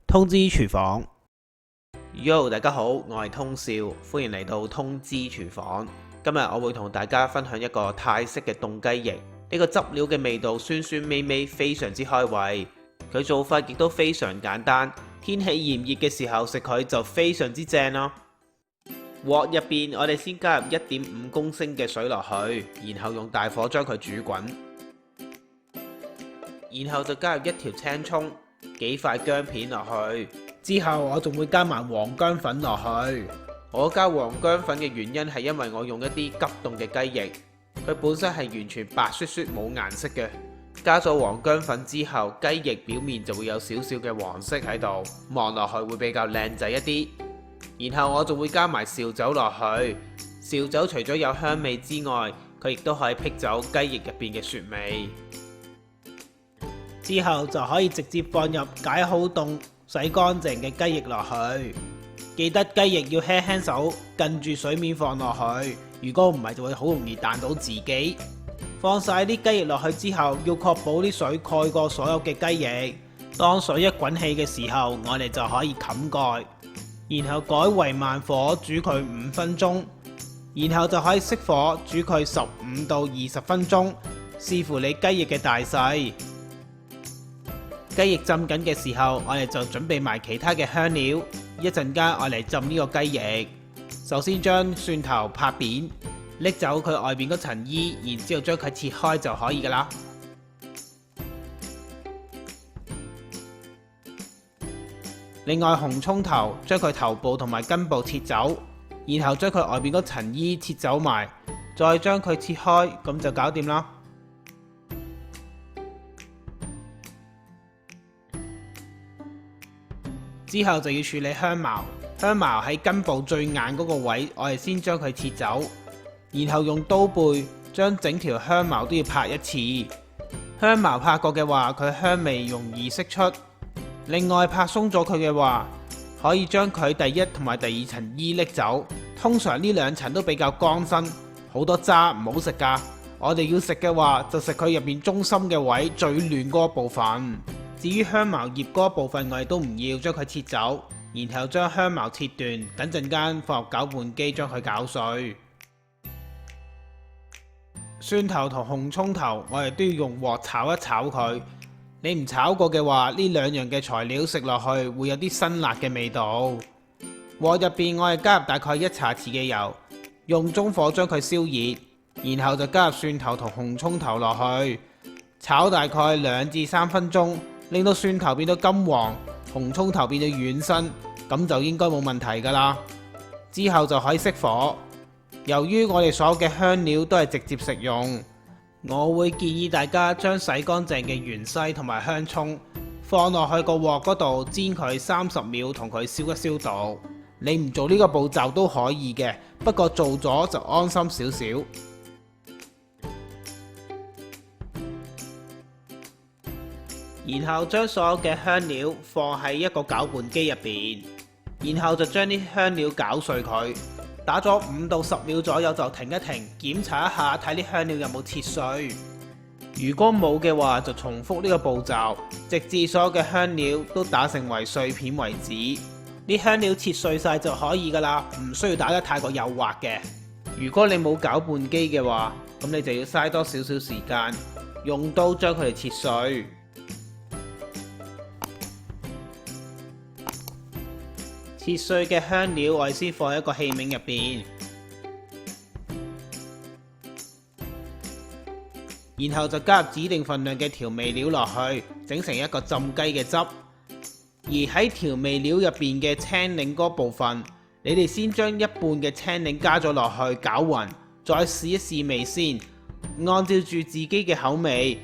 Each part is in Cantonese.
通知廚房。 Yo， 大家好，我係通少，歡迎嚟到通知廚房。今日我會同大家分享一個泰式嘅凍雞翼，呢個汁料嘅味道酸酸味味，非常之開胃。佢做法亦都非常簡單，天氣炎熱嘅時候食佢就非常之正咯。鑊入邊我哋先加入1.5公升嘅水落去，然後用大火將佢煮滾，然後就加入1條青葱、幾塊薑片落去。之後我仲會加埋黃薑粉落去。我加黃薑粉嘅原因係因為我用一啲急凍嘅雞翼，佢本身係完全白雪雪冇顏色嘅。加咗黃薑粉之後，雞翼表面就會有少少嘅黃色喺度，望落去會比較靚仔一啲。然後我仲會加埋紹酒落去。紹酒除咗有香味之外，佢亦都可以辟走雞翼入邊嘅雪味。之後就可以直接放入解好凍、洗乾淨嘅雞翼落去。記得雞翼要輕輕手近住水面放落去，如果唔係就會好容易彈到自己。放晒啲雞翼落去之後，要確保啲水蓋過所有嘅雞翼。當水一滾起嘅時候，我哋就可以冚蓋，然後改為慢火煮佢5分鐘，然後就可以熄火煮佢15到20分鐘，視乎你雞翼嘅大細。雞翼浸緊嘅時候，我哋就準備埋其他嘅香料。一陣間我嚟浸呢個雞翼。首先將蒜頭拍扁，拎走佢外邊嗰層衣，然之後將佢切開就可以噶啦。另外紅葱頭，將佢頭部同埋根部切走，然後將佢外邊嗰層衣切走埋，再將佢切開，咁就搞掂啦。之後就要處理香茅，香茅喺根部最硬嗰個位，我哋先將佢切走，然後用刀背將整條香茅都要拍一次。香茅拍過嘅話，佢香味容易釋出。另外拍鬆咗佢嘅話，可以將佢第一同埋第二層衣拎走。通常呢2層都比較乾身，好多渣，唔好食噶。我哋要食嘅話，就食佢入邊中心嘅位最嫩嗰部分。至於香茅葉嗰部分，我哋都唔要，將佢切走，然後將香茅切斷，等陣間放入攪拌機將佢攪碎。蒜頭同紅葱頭，我哋都要用鑊炒一炒佢。你唔炒過嘅話，呢2樣嘅材料食落去會有啲辛辣嘅味道。鑊入邊我哋加入大概1茶匙嘅油，用中火將佢燒熱，然後就加入蒜頭同紅葱頭落去，炒大概2至3分鐘。令到蒜頭變到金黃，紅葱頭變到軟身，咁就應該冇問題噶啦。之後就可以熄火。由於我哋所有嘅香料都係直接食用，我會建議大家將洗乾淨嘅芫茜同埋香葱放落去個鑊嗰度煎佢30秒，同佢消一消毒。你唔做呢個步驟都可以嘅，不過做咗就安心少少。然後將所有嘅香料放喺一個攪拌機入邊，然後就將啲香料攪碎佢，打咗5到10秒左右就停一停，檢查一下睇啲香料有冇切碎。如果冇嘅話，就重複呢個步驟，直至所有嘅香料都打成為碎片為止。啲香料切碎晒就可以噶啦，唔需要打得太過幼滑嘅。如果你冇攪拌機嘅話，咁你就要嘥多少少時間，用刀將佢哋切碎。切碎嘅香料我哋先放喺一個器皿入邊，然後就加入指定份量嘅調味料落去，整成一個浸雞嘅汁。而喺調味料入邊嘅青檸嗰部分，你哋先將1半嘅青檸加咗落去攪勻，再試一試味先。按照住自己嘅口味，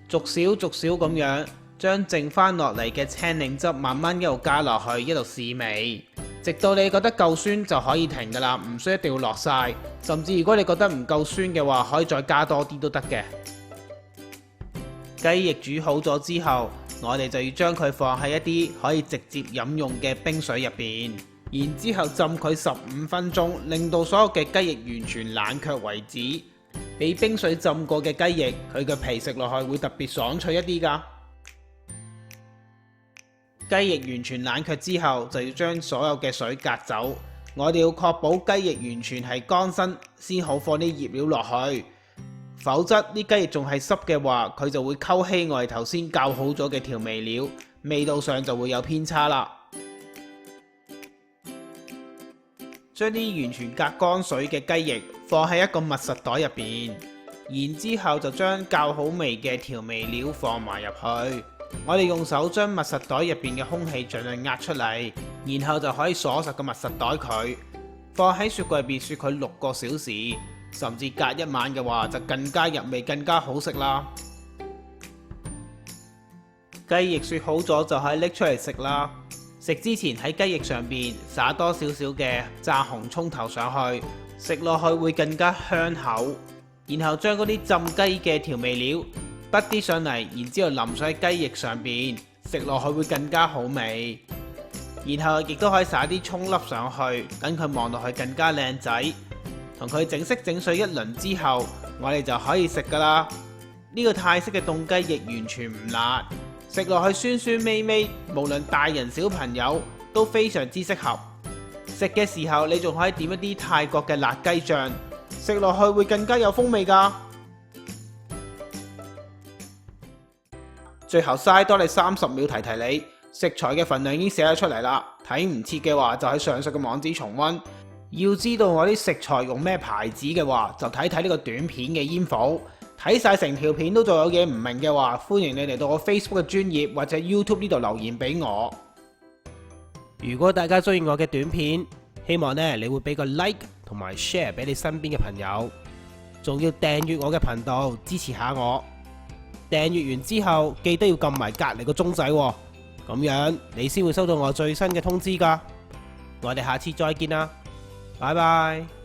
逐少咁樣將剩翻落嚟嘅青檸汁慢慢一路加落去，一路試味，直到你覺得夠酸就可以停噶啦，唔需要一定要落晒。甚至如果你覺得唔夠酸嘅話，可以再加多啲都得嘅。雞翼煮好咗之後，我哋就要將佢放喺一啲可以直接飲用嘅冰水入邊，然之後浸佢15分鐘，令到所有嘅雞翼完全冷卻為止。俾冰水浸過嘅雞翼，佢嘅皮食落去會特別爽脆一啲㗎。雞翼完全冷卻之後，就要將所有嘅水隔走。我哋要確保雞翼完全係乾身，先好放啲醃料落去。否則啲雞翼仲係濕嘅話，佢就會溝稀我哋頭先校好咗嘅調味料，味道上就會有偏差啦。將啲完全隔乾水嘅雞翼放喺一個密實袋入邊，然之後就將校好味嘅調味料放埋入去。我哋用手將密實袋入邊嘅空氣盡量壓出嚟，然後就可以鎖實個密實袋佢，放喺雪櫃入邊雪佢6個小時，甚至隔1晚嘅話就更加入味，更加好食啦。雞翼雪好咗就可以拎出嚟食啦。食之前喺雞翼上邊撒多少少嘅炸紅葱頭上去，食落去會更加香口。然後將嗰啲浸雞嘅調味料滗啲上嚟，然之後淋上喺雞翼上邊，食落去會更加好味。然後亦都可以撒啲葱粒上去，等佢望落去更加靚仔。同佢整色整水一輪之後，我哋就可以食噶啦。呢個泰式嘅凍雞翼完全唔辣，食落去酸酸味味，無論大人小朋友都非常之適合。食嘅時候你仲可以點一啲泰國嘅辣雞醬，食落去會更加有風味噶。最後嘥多你30秒提提你，食材嘅份量已經寫咗出嚟啦，睇唔切嘅話就喺上述嘅網址重溫。要知道我啲食材用咩牌子嘅話，就睇睇呢個短片嘅煙火。睇晒成條片都仲有嘢唔明嘅話，歡迎你嚟到我 Facebook 嘅專頁或者 YouTube 呢度留言俾我。如果大家中意我嘅短片，希望你會俾個 like 同埋 share 俾你身邊嘅朋友，仲要訂閱我嘅頻道支持下我。訂閱完之後記得要撳埋隔籬個鐘仔，咁樣你先會收到我最新嘅通知噶。我哋下次再見啦，拜拜。